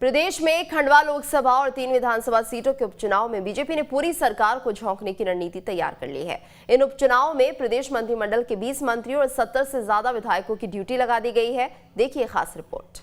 प्रदेश में खंडवा लोकसभा और 3 विधानसभा सीटों के उपचुनाव में बीजेपी ने पूरी सरकार को झोंकने की रणनीति तैयार कर ली है। इन उपचुनावों में प्रदेश मंत्रिमंडल के 20 मंत्रियों और 70 से ज्यादा विधायकों की ड्यूटी लगा दी गई है। देखिए खास रिपोर्ट।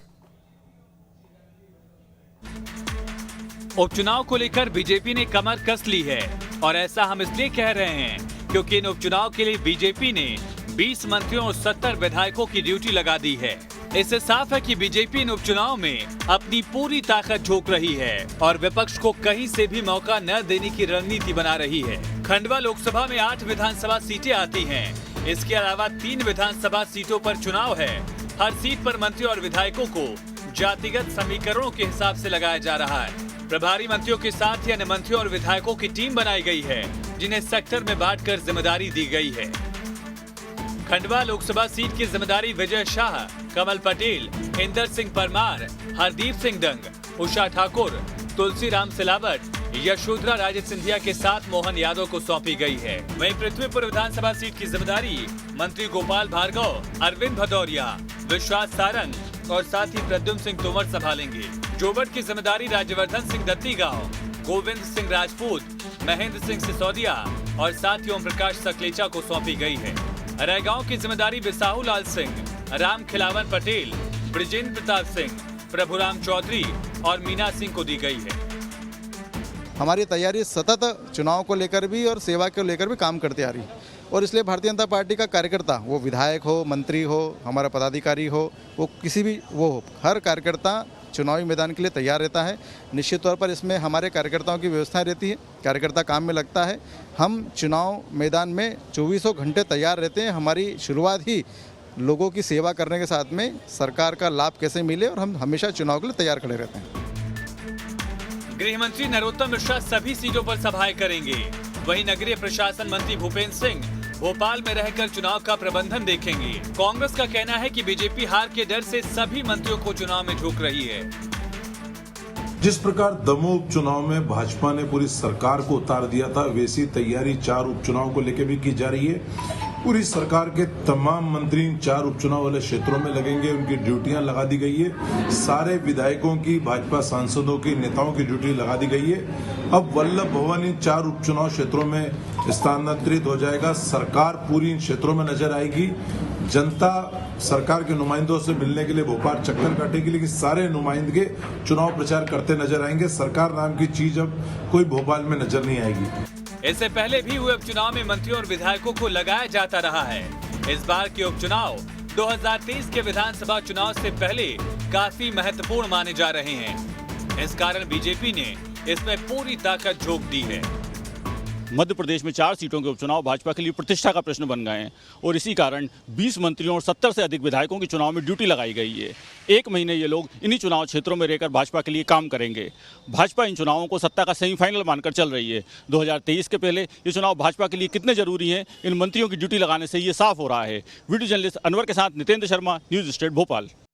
उपचुनाव को लेकर बीजेपी ने कमर कस ली है और ऐसा हम इसलिए कह रहे हैं क्योंकि इन उपचुनाव के लिए बीजेपी ने 20 मंत्रियों और 70 विधायकों की ड्यूटी लगा दी है। इससे साफ है कि बीजेपी इन उपचुनाव में अपनी पूरी ताकत झोंक रही है और विपक्ष को कहीं से भी मौका न देने की रणनीति बना रही है। खंडवा लोकसभा में 8 विधानसभा सीटें आती हैं। इसके अलावा 3 विधानसभा सीटों पर चुनाव है। हर सीट पर मंत्री और विधायकों को जातिगत समीकरणों के हिसाब से लगाया जा रहा है। प्रभारी मंत्रियों के साथ ही अन्य मंत्रियों और विधायकों की टीम बनाई गई है, जिन्हें सेक्टर में बांटकर जिम्मेदारी दी गई है। खंडवा लोकसभा सीट की जिम्मेदारी विजय शाह, कमल पटेल, इंदर सिंह परमार, हरदीप सिंह दंग, उषा ठाकुर, तुलसीराम सिलावट, यशोधरा राजे सिंधिया के साथ मोहन यादव को सौंपी गई है। वहीं पृथ्वीपुर विधानसभा सीट की जिम्मेदारी मंत्री गोपाल भार्गव, अरविंद भदौरिया, विश्वास सारंग और साथ ही प्रद्युम्न सिंह तोमर संभालेंगे। जोबट की जिम्मेदारी राज्यवर्धन सिंह दत्तीगांव, गोविंद सिंह राजपूत, महेंद्र सिंह सिसोदिया और साथ ही ओम प्रकाश सकलेचा को सौंपी गई है। रैगांव की जिम्मेदारी बिसाहू लाल सिंह, राम खिलावन पटेल, ब्रिजेंद्र प्रताप सिंह, प्रभुराम चौधरी और मीना सिंह को दी गई है। हमारी तैयारी सतत चुनाव को लेकर भी और सेवा को लेकर भी काम करती आ रही है और इसलिए भारतीय जनता पार्टी का कार्यकर्ता, वो विधायक हो, मंत्री हो, हमारा पदाधिकारी हो, वो किसी भी वो हो, हर कार्यकर्ता चुनावी मैदान के लिए तैयार रहता है। निश्चित तौर पर इसमें हमारे कार्यकर्ताओं की व्यवस्था रहती है, कार्यकर्ता काम में लगता है। हम चुनाव मैदान में 24 घंटे तैयार रहते हैं। हमारी शुरुआत ही लोगों की सेवा करने के साथ में सरकार का लाभ कैसे मिले और हम हमेशा चुनाव के लिए तैयार खड़े रहते हैं। गृह मंत्री नरोत्तम मिश्रा सभी सीटों पर सभाएं करेंगे। वहीं नगरीय प्रशासन मंत्री भूपेंद्र सिंह भोपाल में रहकर चुनाव का प्रबंधन देखेंगे। कांग्रेस का कहना है कि बीजेपी हार के डर से सभी मंत्रियों को चुनाव में झोंक रही है। जिस प्रकार दमोह उपचुनाव में भाजपा ने पूरी सरकार को उतार दिया था, वैसी तैयारी 4 उपचुनाव को लेकर भी की जा रही है। पूरी सरकार के तमाम मंत्री 4 उपचुनाव वाले क्षेत्रों में लगेंगे, उनकी ड्यूटियां लगा दी गई है। सारे विधायकों की, भाजपा सांसदों की, नेताओं की ड्यूटी लगा दी गई है। अब वल्लभ भवन इन 4 उपचुनाव क्षेत्रों में स्थानांतरित हो जाएगा। सरकार पूरी इन क्षेत्रों में नजर आएगी। जनता सरकार के नुमाइंदों से मिलने के लिए भोपाल चक्कर काटेगी, लेकिन सारे नुमाइंदे चुनाव प्रचार करते नजर आएंगे। सरकार नाम की चीज अब कोई भोपाल में नजर नहीं आएगी। इससे पहले भी हुए उपचुनाव में मंत्रियों और विधायकों को लगाया जाता रहा है। इस बार के उपचुनाव 2023 के विधानसभा चुनाव से पहले काफी महत्वपूर्ण माने जा रहे हैं। इस कारण बीजेपी ने इसमें पूरी ताकत झोंक दी है। मध्य प्रदेश में 4 सीटों के उपचुनाव भाजपा के लिए प्रतिष्ठा का प्रश्न बन गए हैं और इसी कारण 20 मंत्रियों और 70 से अधिक विधायकों की चुनाव में ड्यूटी लगाई गई है। 1 महीने ये लोग इन्हीं चुनाव क्षेत्रों में रहकर भाजपा के लिए काम करेंगे। भाजपा इन चुनावों को सत्ता का सेमीफाइनल मानकर चल रही है। 2023 के पहले ये चुनाव भाजपा के लिए कितने जरूरी हैं, इन मंत्रियों की ड्यूटी लगाने से ये साफ हो रहा है। वीडियो जर्नलिस्ट अनवर के साथ नितेंद्र शर्मा, न्यूज स्टेट भोपाल।